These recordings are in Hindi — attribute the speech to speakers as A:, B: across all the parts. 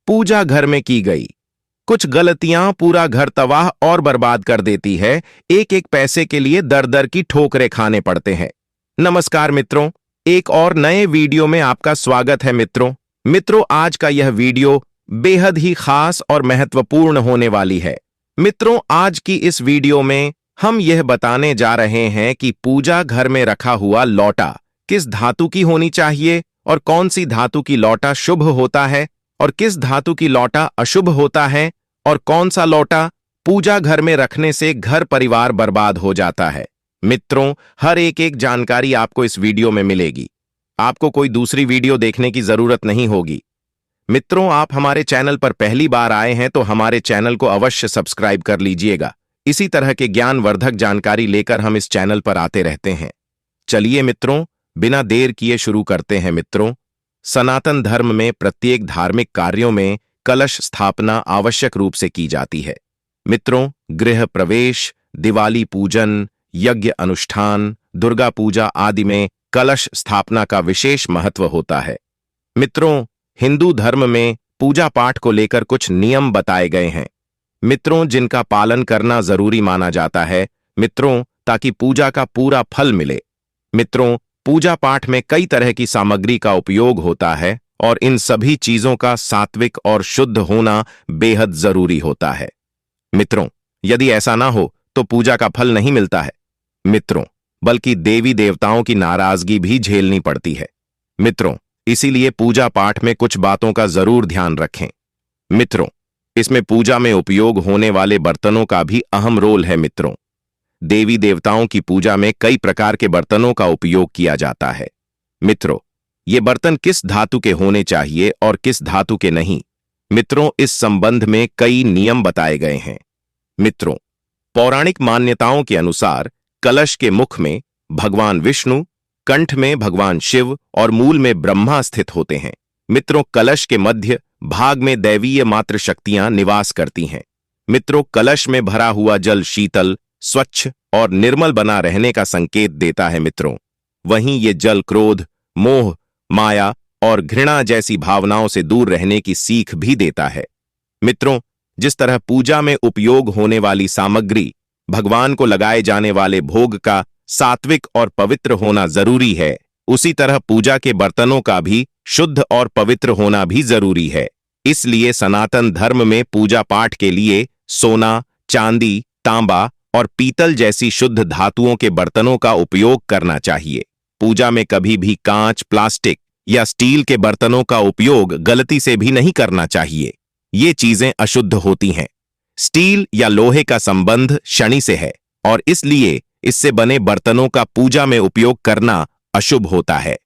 A: पूजा घर में की गई कुछ गलतियां पूरा घर तबाह और बर्बाद कर देती है। एक एक पैसे के लिए दर दर की ठोकरें खाने पड़ते हैं। नमस्कार मित्रों, एक और नए वीडियो में आपका स्वागत है। मित्रों, आज का यह वीडियो बेहद ही खास और महत्वपूर्ण होने वाली है। मित्रों, आज की इस वीडियो में हम यह बताने जा रहे हैं कि पूजा घर में रखा हुआ लौटा किस धातु की होनी चाहिए और कौन सी धातु की लौटा शुभ होता है और किस धातु की लौटा अशुभ होता है और कौन सा लौटा पूजा घर में रखने से घर परिवार बर्बाद हो जाता है। मित्रों, हर एक जानकारी आपको इस वीडियो में मिलेगी। आपको कोई दूसरी वीडियो देखने की जरूरत नहीं होगी। मित्रों, आप हमारे चैनल पर पहली बार आए हैं तो हमारे चैनल को अवश्य सब्सक्राइब कर लीजिएगा। इसी तरह के ज्ञानवर्धक जानकारी लेकर हम इस चैनल पर आते रहते हैं। चलिए मित्रों, बिना देर किए शुरू करते हैं। मित्रों, सनातन धर्म में प्रत्येक धार्मिक कार्यों में कलश स्थापना आवश्यक रूप से की जाती है। मित्रों, गृह प्रवेश, दिवाली पूजन, यज्ञ अनुष्ठान, दुर्गा पूजा आदि में कलश स्थापना का विशेष महत्व होता है। मित्रों, हिंदू धर्म में पूजा पाठ को लेकर कुछ नियम बताए गए हैं। मित्रों, जिनका पालन करना जरूरी माना जाता है। मित्रों, ताकि पूजा का पूरा फल मिले। मित्रों, पूजा पाठ में कई तरह की सामग्री का उपयोग होता है और इन सभी चीजों का सात्विक और शुद्ध होना बेहद जरूरी होता है। मित्रों, यदि ऐसा ना हो तो पूजा का फल नहीं मिलता है। मित्रों, बल्कि देवी देवताओं की नाराजगी भी झेलनी पड़ती है। मित्रों, इसीलिए पूजा पाठ में कुछ बातों का जरूर ध्यान रखें। मित्रों, इसमें पूजा में उपयोग होने वाले बर्तनों का भी अहम रोल है। मित्रों, देवी देवताओं की पूजा में कई प्रकार के बर्तनों का उपयोग किया जाता है। मित्रों, ये बर्तन किस धातु के होने चाहिए और किस धातु के नहीं। मित्रों, इस संबंध में कई नियम बताए गए हैं। मित्रों, पौराणिक मान्यताओं के अनुसार कलश के मुख में भगवान विष्णु, कंठ में भगवान शिव और मूल में ब्रह्मा स्थित होते हैं। मित्रों, कलश के मध्य भाग में दैवीय मातृ शक्तियां निवास करती हैं। मित्रों, कलश में भरा हुआ जल शीतल, स्वच्छ और निर्मल बना रहने का संकेत देता है। मित्रों, वहीं ये जल क्रोध, मोह, माया और घृणा जैसी भावनाओं से दूर रहने की सीख भी देता है। मित्रों, जिस तरह पूजा में उपयोग होने वाली सामग्री, भगवान को लगाए जाने वाले भोग का सात्विक और पवित्र होना जरूरी है, उसी तरह पूजा के बर्तनों का भी शुद्ध और पवित्र होना भी जरूरी है। इसलिए सनातन धर्म में पूजा पाठ के लिए सोना, चांदी, तांबा और पीतल जैसी शुद्ध धातुओं के बर्तनों का उपयोग करना चाहिए। पूजा में कभी भी कांच, प्लास्टिक या स्टील के बर्तनों का उपयोग गलती से भी नहीं करना चाहिए। ये चीजें अशुद्ध होती हैं। स्टील या लोहे का संबंध शनि से है और इसलिए इससे बने बर्तनों का पूजा में उपयोग करना अशुभ होता है।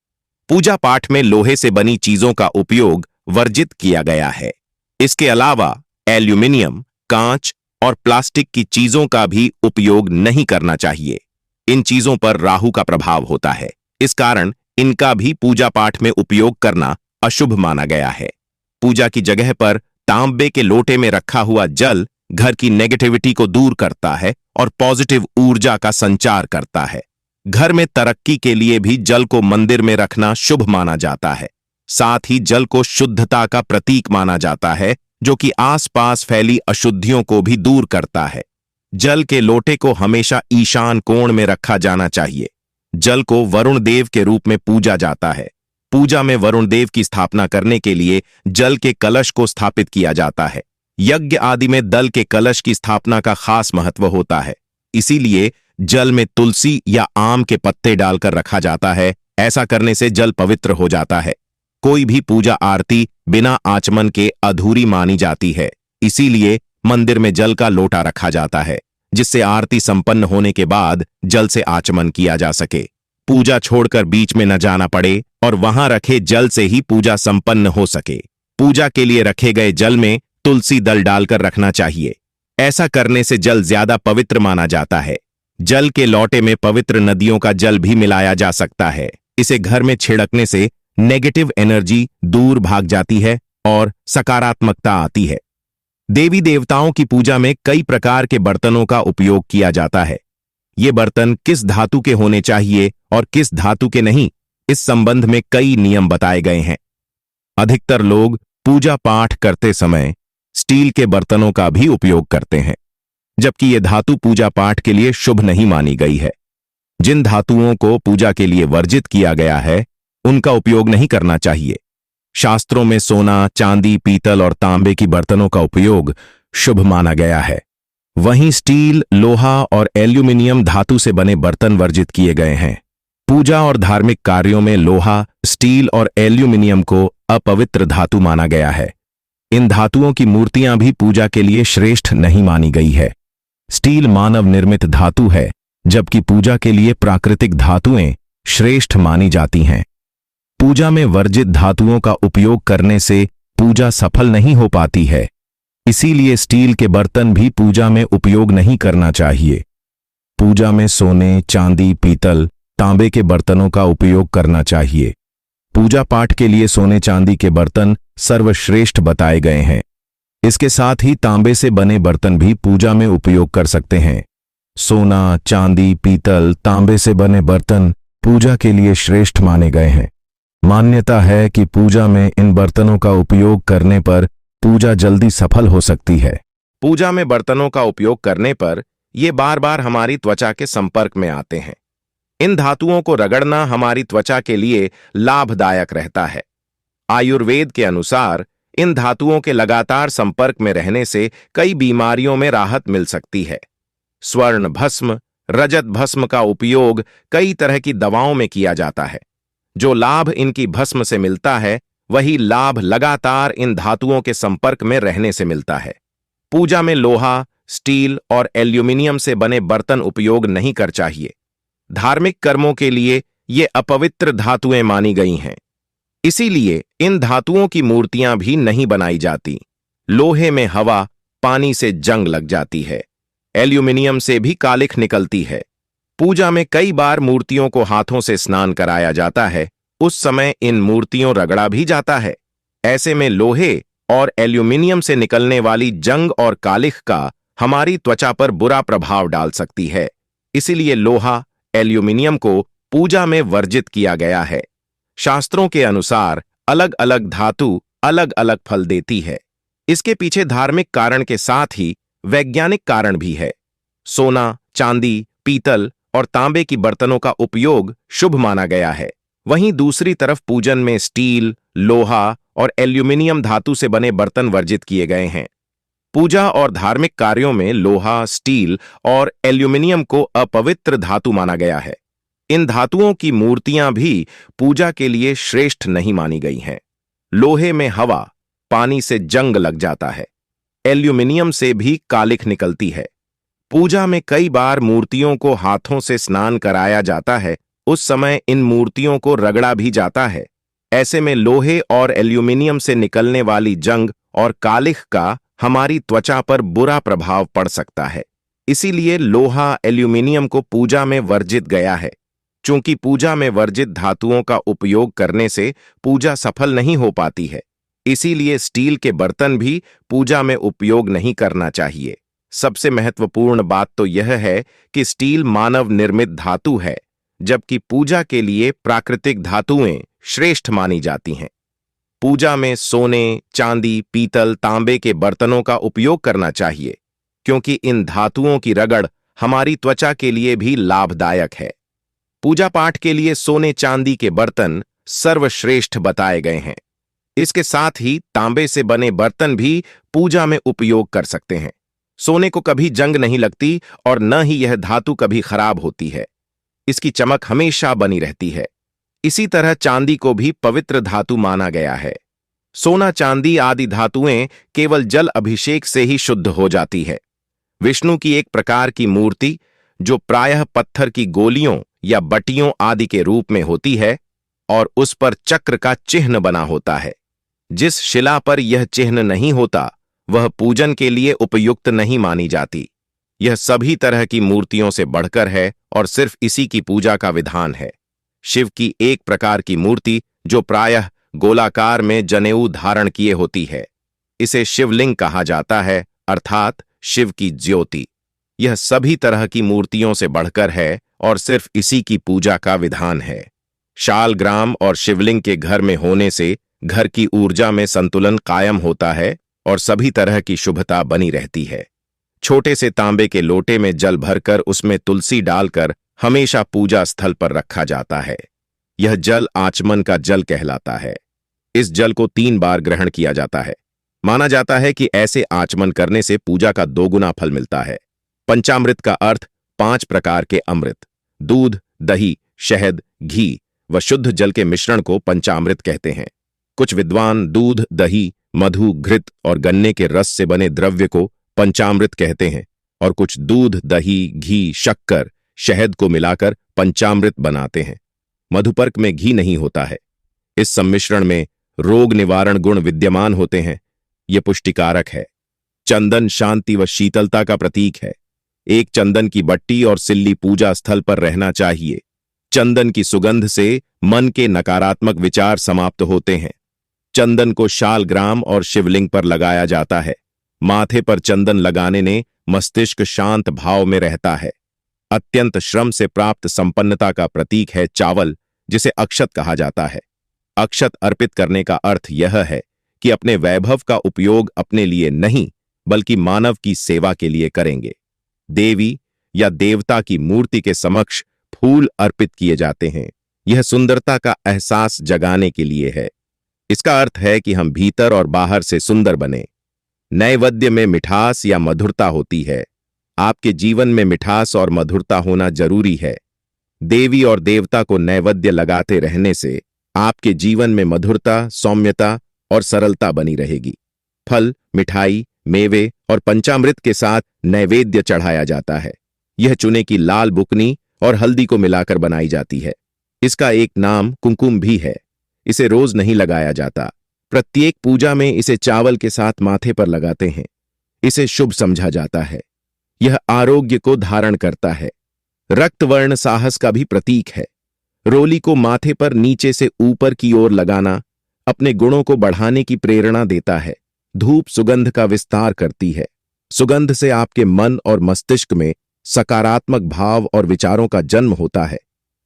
A: पूजा पाठ में लोहे से बनी चीजों का उपयोग वर्जित किया गया है। इसके अलावा एल्यूमिनियम, कांच और प्लास्टिक की चीजों का भी उपयोग नहीं करना चाहिए। इन चीजों पर राहु का प्रभाव होता है, इस कारण इनका भी पूजा पाठ में उपयोग करना अशुभ माना गया है। पूजा की जगह पर तांबे के लोटे में रखा हुआ जल घर की नेगेटिविटी को दूर करता है और पॉजिटिव ऊर्जा का संचार करता है। घर में तरक्की के लिए भी जल को मंदिर में रखना शुभ माना जाता है। साथ ही जल को शुद्धता का प्रतीक माना जाता है, जो कि आसपास फैली अशुद्धियों को भी दूर करता है। जल के लोटे को हमेशा ईशान कोण में रखा जाना चाहिए। जल को वरुण देव के रूप में पूजा जाता है। पूजा में वरुण देव की स्थापना करने के लिए जल के कलश को स्थापित किया जाता है। यज्ञ आदि में दल के कलश की स्थापना का खास महत्व होता है। इसीलिए जल में तुलसी या आम के पत्ते डालकर रखा जाता है। ऐसा करने से जल पवित्र हो जाता है। कोई भी पूजा आरती बिना आचमन के अधूरी मानी जाती है। इसीलिए मंदिर में जल का लोटा रखा जाता है, जिससे आरती संपन्न होने के बाद जल से आचमन किया जा सके। पूजा छोड़कर बीच में न जाना पड़े और वहां रखे जल से ही पूजा संपन्न हो सके। पूजा के लिए रखे गए जल में तुलसी दल डालकर रखना चाहिए। ऐसा करने से जल ज्यादा पवित्र माना जाता है। जल के लोटे में पवित्र नदियों का जल भी मिलाया जा सकता है। इसे घर में छिड़कने से नेगेटिव एनर्जी दूर भाग जाती है और सकारात्मकता आती है। देवी देवताओं की पूजा में कई प्रकार के बर्तनों का उपयोग किया जाता है। ये बर्तन किस धातु के होने चाहिए और किस धातु के नहीं, इस संबंध में कई नियम बताए गए हैं। अधिकतर लोग पूजा पाठ करते समय स्टील के बर्तनों का भी उपयोग करते हैं, जबकि ये धातु पूजा पाठ के लिए शुभ नहीं मानी गई है। जिन धातुओं को पूजा के लिए वर्जित किया गया है, उनका उपयोग नहीं करना चाहिए। शास्त्रों में सोना, चांदी, पीतल और तांबे की बर्तनों का उपयोग शुभ माना गया है। वहीं स्टील, लोहा और एल्यूमिनियम धातु से बने बर्तन वर्जित किए गए हैं। पूजा और धार्मिक कार्यों में लोहा, स्टील और एल्यूमिनियम को अपवित्र धातु माना गया है। इन धातुओं की मूर्तियां भी पूजा के लिए श्रेष्ठ नहीं मानी गई है। स्टील मानव निर्मित धातु है, जबकि पूजा के लिए प्राकृतिक धातुएं श्रेष्ठ मानी जाती हैं। पूजा में वर्जित धातुओं का उपयोग करने से पूजा सफल नहीं हो पाती है। इसीलिए स्टील के बर्तन भी पूजा में उपयोग नहीं करना चाहिए। पूजा में सोने, चांदी, पीतल, तांबे के बर्तनों का उपयोग करना चाहिए। पूजा पाठ के लिए सोने चांदी के बर्तन सर्वश्रेष्ठ बताए गए हैं। इसके साथ ही तांबे से बने बर्तन भी पूजा में उपयोग कर सकते हैं। सोना, चांदी, पीतल, तांबे से बने बर्तन पूजा के लिए श्रेष्ठ माने गए हैं। मान्यता है कि पूजा में इन बर्तनों का उपयोग करने पर पूजा जल्दी सफल हो सकती है। पूजा में बर्तनों का उपयोग करने पर ये बार बार हमारी त्वचा के संपर्क में आते हैं। इन धातुओं को रगड़ना हमारी त्वचा के लिए लाभदायक रहता है। आयुर्वेद के अनुसार इन धातुओं के लगातार संपर्क में रहने से कई बीमारियों में राहत मिल सकती है। स्वर्ण भस्म, रजत भस्म का उपयोग कई तरह की दवाओं में किया जाता है। जो लाभ इनकी भस्म से मिलता है, वही लाभ लगातार इन धातुओं के संपर्क में रहने से मिलता है। पूजा में लोहा, स्टील और एल्यूमिनियम से बने बर्तन उपयोग नहीं कर चाहिए। धार्मिक कर्मों के लिए ये अपवित्र धातुएं मानी गई हैं। इसीलिए इन धातुओं की मूर्तियां भी नहीं बनाई जाती। लोहे में हवा, पानी से जंग लग जाती है। एल्यूमिनियम से भी कालिख निकलती है। पूजा में कई बार मूर्तियों को हाथों से स्नान कराया जाता है। उस समय इन मूर्तियों रगड़ा भी जाता है। ऐसे में लोहे और एल्यूमिनियम से निकलने वाली जंग और कालिख का हमारी त्वचा पर बुरा प्रभाव डाल सकती है। इसीलिए लोहा, एल्यूमिनियम को पूजा में वर्जित किया गया है। शास्त्रों के अनुसार अलग अलग धातु अलग अलग फल देती है। इसके पीछे धार्मिक कारण के साथ ही वैज्ञानिक कारण भी है। सोना, चांदी, पीतल और तांबे की बर्तनों का उपयोग शुभ माना गया है। वहीं दूसरी तरफ पूजन में स्टील, लोहा और एल्यूमिनियम धातु से बने बर्तन वर्जित किए गए हैं। पूजा और धार्मिक कार्यों में लोहा, स्टील और एल्यूमिनियम को अपवित्र धातु माना गया है। इन धातुओं की मूर्तियां भी पूजा के लिए श्रेष्ठ नहीं मानी गई हैं। लोहे में हवा, पानी से जंग लग जाता है। एल्यूमिनियम से भी कालिख निकलती है। पूजा में कई बार मूर्तियों को हाथों से स्नान कराया जाता है। उस समय इन मूर्तियों को रगड़ा भी जाता है। ऐसे में लोहे और एल्यूमिनियम से निकलने वाली जंग और कालिख का हमारी त्वचा पर बुरा प्रभाव पड़ सकता है। इसीलिए लोहा, एल्यूमिनियम को पूजा में वर्जित गया है। चूंकि पूजा में वर्जित धातुओं का उपयोग करने से पूजा सफल नहीं हो पाती है, इसीलिए स्टील के बर्तन भी पूजा में उपयोग नहीं करना चाहिए। सबसे महत्वपूर्ण बात तो यह है कि स्टील मानव निर्मित धातु है, जबकि पूजा के लिए प्राकृतिक धातुएं श्रेष्ठ मानी जाती हैं। पूजा में सोने, चांदी, पीतल, तांबे के बर्तनों का उपयोग करना चाहिए, क्योंकि इन धातुओं की रगड़ हमारी त्वचा के लिए भी लाभदायक है। पूजा पाठ के लिए सोने चांदी के बर्तन सर्वश्रेष्ठ बताए गए हैं। इसके साथ ही तांबे से बने बर्तन भी पूजा में उपयोग कर सकते हैं। सोने को कभी जंग नहीं लगती और न ही यह धातु कभी खराब होती है। इसकी चमक हमेशा बनी रहती है। इसी तरह चांदी को भी पवित्र धातु माना गया है। सोना, चांदी आदि धातुएं केवल जल अभिषेक से ही शुद्ध हो जाती है। विष्णु की एक प्रकार की मूर्ति, जो प्रायः पत्थर की गोलियों या बटियों आदि के रूप में होती है और उस पर चक्र का चिन्ह बना होता है। जिस शिला पर यह चिन्ह नहीं होता, वह पूजन के लिए उपयुक्त नहीं मानी जाती। यह सभी तरह की मूर्तियों से बढ़कर है और सिर्फ इसी की पूजा का विधान है। शिव की एक प्रकार की मूर्ति, जो प्रायः गोलाकार में जनेऊ धारण किए होती है, इसे शिवलिंग कहा जाता है, अर्थात शिव की ज्योति। यह सभी तरह की मूर्तियों से बढ़कर है और सिर्फ इसी की पूजा का विधान है। शालग्राम और शिवलिंग के घर में होने से घर की ऊर्जा में संतुलन कायम होता है और सभी तरह की शुभता बनी रहती है। छोटे से तांबे के लोटे में जल भरकर उसमें तुलसी डालकर हमेशा पूजा स्थल पर रखा जाता है। यह जल आचमन का जल कहलाता है। इस जल को 3 बार ग्रहण किया जाता है। माना जाता है कि ऐसे आचमन करने से पूजा का 2 गुना फल मिलता है। पंचामृत का अर्थ 5 प्रकार के अमृत, दूध, दही, शहद, घी व शुद्ध जल के मिश्रण को पंचामृत कहते हैं। कुछ विद्वान दूध, दही, मधु, घृत और गन्ने के रस से बने द्रव्य को पंचामृत कहते हैं और कुछ दूध, दही, घी, शक्कर, शहद को मिलाकर पंचामृत बनाते हैं। मधुपर्क में घी नहीं होता है। इस सम्मिश्रण में रोग निवारण गुण विद्यमान होते हैं। यह पुष्टिकारक है। चंदन शांति व शीतलता का प्रतीक है। एक चंदन की बट्टी और सिल्ली पूजा स्थल पर रहना चाहिए। चंदन की सुगंध से मन के नकारात्मक विचार समाप्त होते हैं। चंदन को शालग्राम और शिवलिंग पर लगाया जाता है। माथे पर चंदन लगाने ने मस्तिष्क शांत भाव में रहता है। अत्यंत श्रम से प्राप्त संपन्नता का प्रतीक है चावल, जिसे अक्षत कहा जाता है। अक्षत अर्पित करने का अर्थ यह है कि अपने वैभव का उपयोग अपने लिए नहीं बल्कि मानव की सेवा के लिए करेंगे। देवी या देवता की मूर्ति के समक्ष फूल अर्पित किए जाते हैं। यह सुंदरता का एहसास जगाने के लिए है। इसका अर्थ है कि हम भीतर और बाहर से सुंदर बने। नैवेद्य में मिठास या मधुरता होती है। आपके जीवन में मिठास और मधुरता होना जरूरी है। देवी और देवता को नैवेद्य लगाते रहने से आपके जीवन में मधुरता, सौम्यता और सरलता बनी रहेगी। फल, मिठाई, मेवे और पंचामृत के साथ नैवेद्य चढ़ाया जाता है। यह चुने की लाल बुकनी और हल्दी को मिलाकर बनाई जाती है। इसका एक नाम कुमकुम भी है। इसे रोज नहीं लगाया जाता। प्रत्येक पूजा में इसे चावल के साथ माथे पर लगाते हैं। इसे शुभ समझा जाता है। यह आरोग्य को धारण करता है। रक्तवर्ण साहस का भी प्रतीक है। रोली को माथे पर नीचे से ऊपर की ओर लगाना अपने गुणों को बढ़ाने की प्रेरणा देता है। धूप सुगंध का विस्तार करती है। सुगंध से आपके मन और मस्तिष्क में सकारात्मक भाव और विचारों का जन्म होता है।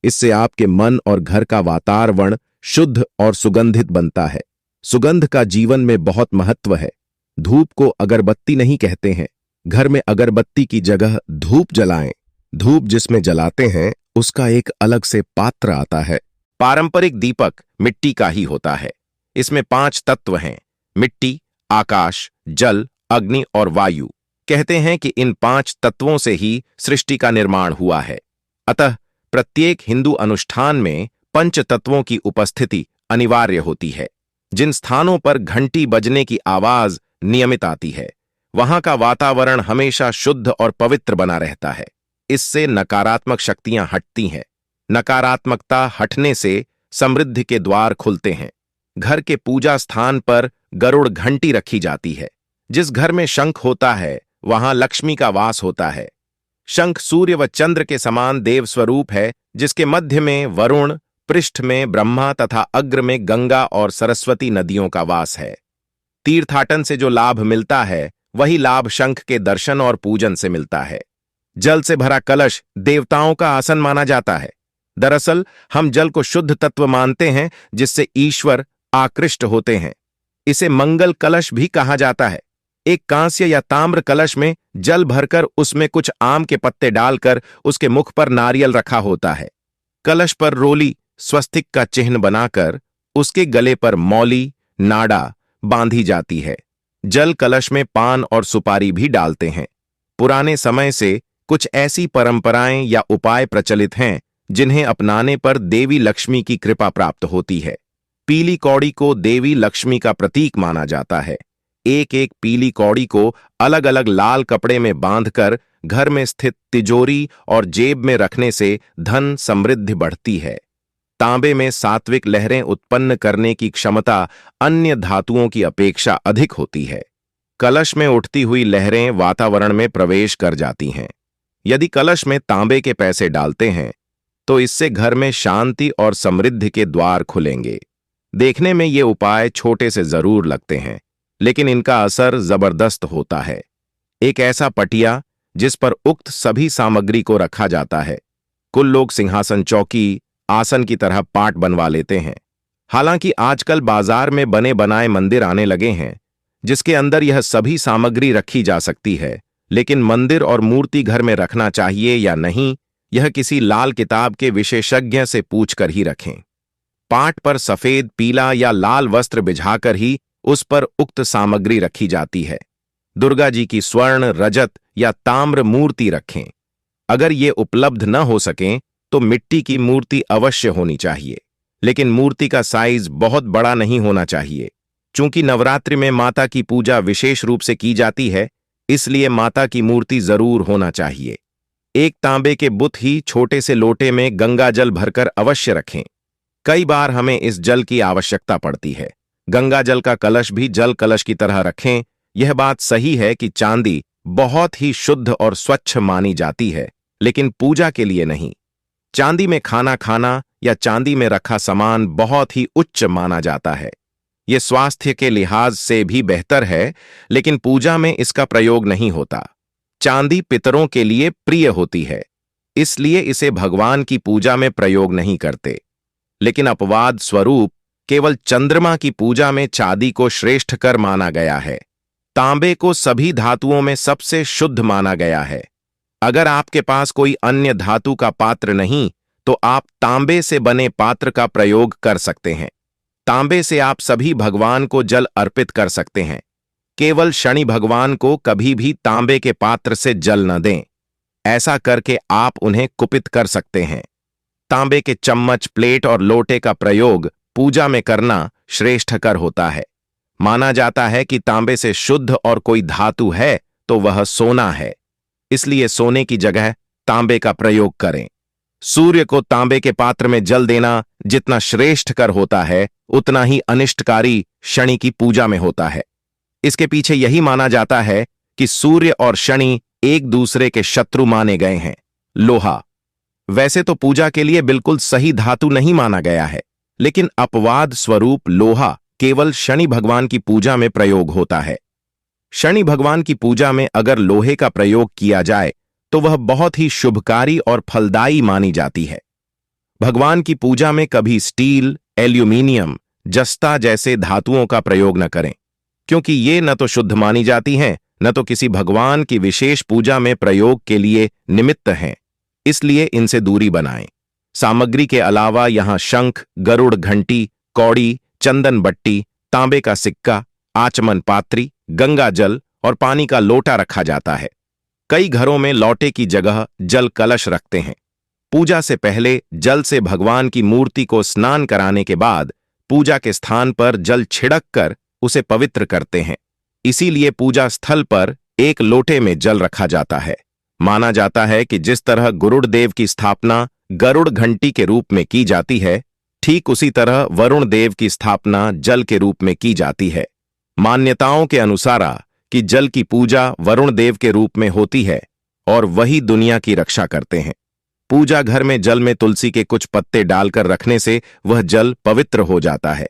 A: इससे आपके मन और घर का वातावरण शुद्ध और सुगंधित बनता है। सुगंध का जीवन में बहुत महत्व है। धूप को अगरबत्ती नहीं कहते हैं। घर में अगरबत्ती की जगह धूप जलाएं। धूप जिसमें जलाते हैं उसका एक अलग से पात्र आता है। पारंपरिक दीपक मिट्टी का ही होता है। इसमें 5 तत्व हैं: मिट्टी, आकाश, जल, अग्नि और वायु। कहते हैं कि इन 5 तत्वों से ही सृष्टि का निर्माण हुआ है। अतः प्रत्येक हिंदू अनुष्ठान में पंच तत्वों की उपस्थिति अनिवार्य होती है। जिन स्थानों पर घंटी बजने की आवाज नियमित आती है, वहां का वातावरण हमेशा शुद्ध और पवित्र बना रहता है। इससे नकारात्मक शक्तियां हटती हैं। नकारात्मकता हटने से समृद्धि के द्वार खुलते हैं। घर के पूजा स्थान पर गरुड़ घंटी रखी जाती है। जिस घर में शंख होता है वहां लक्ष्मी का वास होता है। शंख सूर्य व चंद्र के समान देव स्वरूप है, जिसके मध्य में वरुण, पृष्ठ में ब्रह्मा तथा अग्र में गंगा और सरस्वती नदियों का वास है। तीर्थाटन से जो लाभ मिलता है वही लाभ शंख के दर्शन और पूजन से मिलता है। जल से भरा कलश देवताओं का आसन माना जाता है। दरअसल हम जल को शुद्ध तत्व मानते हैं जिससे ईश्वर आकृष्ट होते हैं। इसे मंगल कलश भी कहा जाता है। एक कांस्य या ताम्र कलश में जल भरकर उसमें कुछ आम के पत्ते डालकर उसके मुख पर नारियल रखा होता है। कलश पर रोली स्वस्तिक का चिन्ह बनाकर उसके गले पर मौली, नाड़ा बांधी जाती है। जल कलश में पान और सुपारी भी डालते हैं। पुराने समय से कुछ ऐसी परंपराएं या उपाय प्रचलित हैं जिन्हें अपनाने पर देवी लक्ष्मी की कृपा प्राप्त होती है। पीली कौड़ी को देवी लक्ष्मी का प्रतीक माना जाता है। एक एक पीली कौड़ी को अलग अलग लाल कपड़े में बांधकर घर में स्थित तिजोरी और जेब में रखने से धन समृद्धि बढ़ती है। तांबे में सात्विक लहरें उत्पन्न करने की क्षमता अन्य धातुओं की अपेक्षा अधिक होती है। कलश में उठती हुई लहरें वातावरण में प्रवेश कर जाती हैं। यदि कलश में तांबे के पैसे डालते हैं तो इससे घर में शांति और समृद्धि के द्वार खुलेंगे। देखने में ये उपाय छोटे से जरूर लगते हैं, लेकिन इनका असर जबरदस्त होता है। एक ऐसा पटिया जिस पर उक्त सभी सामग्री को रखा जाता है। कुल लोग सिंहासन चौकी आसन की तरह पाट बनवा लेते हैं। हालांकि आजकल बाजार में बने बनाए मंदिर आने लगे हैं जिसके अंदर यह सभी सामग्री रखी जा सकती है, लेकिन मंदिर और मूर्ति घर में रखना चाहिए या नहीं, यह किसी लाल किताब के विशेषज्ञ से पूछकर ही रखें। पाट पर सफेद, पीला या लाल वस्त्र बिछाकर ही उस पर उक्त सामग्री रखी जाती है। दुर्गा जी की स्वर्ण, रजत या ताम्र मूर्ति रखें। अगर ये उपलब्ध न हो सकें तो मिट्टी की मूर्ति अवश्य होनी चाहिए, लेकिन मूर्ति का साइज बहुत बड़ा नहीं होना चाहिए। चूंकि नवरात्रि में माता की पूजा विशेष रूप से की जाती है, इसलिए माता की मूर्ति जरूर होना चाहिए। एक तांबे के बुत ही छोटे से लोटे में गंगा जल भरकर अवश्य रखें। कई बार हमें इस जल की आवश्यकता पड़ती है। गंगा जल का कलश भी जल कलश की तरह रखें। यह बात सही है कि चांदी बहुत ही शुद्ध और स्वच्छ मानी जाती है, लेकिन पूजा के लिए नहीं। चांदी में खाना खाना या चांदी में रखा सामान बहुत ही उच्च माना जाता है। यह स्वास्थ्य के लिहाज से भी बेहतर है, लेकिन पूजा में इसका प्रयोग नहीं होता। चांदी पितरों के लिए प्रिय होती है, इसलिए इसे भगवान की पूजा में प्रयोग नहीं करते। लेकिन अपवाद स्वरूप केवल चंद्रमा की पूजा में चांदी को श्रेष्ठ कर माना गया है। तांबे को सभी धातुओं में सबसे शुद्ध माना गया है। अगर आपके पास कोई अन्य धातु का पात्र नहीं, तो आप तांबे से बने पात्र का प्रयोग कर सकते हैं। तांबे से आप सभी भगवान को जल अर्पित कर सकते हैं। केवल शनि भगवान को कभी भी तांबे के पात्र से जल न दें। ऐसा करके आप उन्हें कुपित कर सकते हैं। तांबे के चम्मच, प्लेट और लोटे का प्रयोग पूजा में करना श्रेष्ठकर होता है। माना जाता है कि तांबे से शुद्ध और कोई धातु है तो वह सोना है, इसलिए सोने की जगह तांबे का प्रयोग करें। सूर्य को तांबे के पात्र में जल देना जितना श्रेष्ठकर होता है, उतना ही अनिष्टकारी शनि की पूजा में होता है। इसके पीछे यही माना जाता है कि सूर्य और शनि एक दूसरे के शत्रु माने गए हैं। लोहा वैसे तो पूजा के लिए बिल्कुल सही धातु नहीं माना गया है, लेकिन अपवाद स्वरूप लोहा केवल शनि भगवान की पूजा में प्रयोग होता है। शनि भगवान की पूजा में अगर लोहे का प्रयोग किया जाए तो वह बहुत ही शुभकारी और फलदायी मानी जाती है। भगवान की पूजा में कभी स्टील, एल्यूमिनियम, जस्ता जैसे धातुओं का प्रयोग न करें, क्योंकि ये न तो शुद्ध मानी जाती हैं, न तो किसी भगवान की विशेष पूजा में प्रयोग के लिए निमित्त हैं। इसलिए इनसे दूरी बनाएं। सामग्री के अलावा यहां शंख, गरुड़ घंटी, कौड़ी, चंदन बट्टी, तांबे का सिक्का, आचमन पात्री, गंगा जल और पानी का लोटा रखा जाता है। कई घरों में लोटे की जगह जल कलश रखते हैं। पूजा से पहले जल से भगवान की मूर्ति को स्नान कराने के बाद पूजा के स्थान पर जल छिड़क कर उसे पवित्र करते हैं। इसीलिए पूजा स्थल पर एक लोटे में जल रखा जाता है। माना जाता है कि जिस तरह गरुड़ देव की स्थापना गरुड़ घंटी के रूप में की जाती है, ठीक उसी तरह वरुण देव की स्थापना जल के रूप में की जाती है। मान्यताओं के अनुसार कि जल की पूजा वरुण देव के रूप में होती है और वही दुनिया की रक्षा करते हैं। पूजा घर में जल में तुलसी के कुछ पत्ते डालकर रखने से वह जल पवित्र हो जाता है।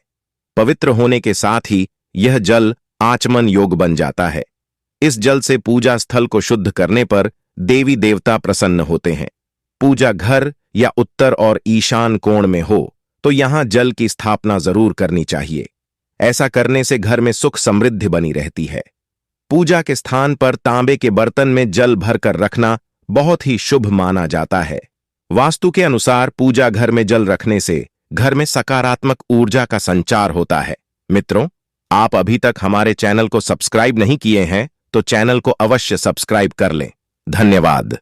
A: पवित्र होने के साथ ही यह जल आचमन योग बन जाता है। इस जल से पूजा स्थल को शुद्ध करने पर देवी देवता प्रसन्न होते हैं। पूजा घर या उत्तर और ईशान कोण में हो तो यहां जल की स्थापना जरूर करनी चाहिए। ऐसा करने से घर में सुख समृद्धि बनी रहती है। पूजा के स्थान पर तांबे के बर्तन में जल भरकर रखना बहुत ही शुभ माना जाता है। वास्तु के अनुसार पूजा घर में जल रखने से घर में सकारात्मक ऊर्जा का संचार होता है। मित्रों, आप अभी तक हमारे चैनल को सब्सक्राइब नहीं किए हैं तो चैनल को अवश्य सब्सक्राइब कर लें। धन्यवाद।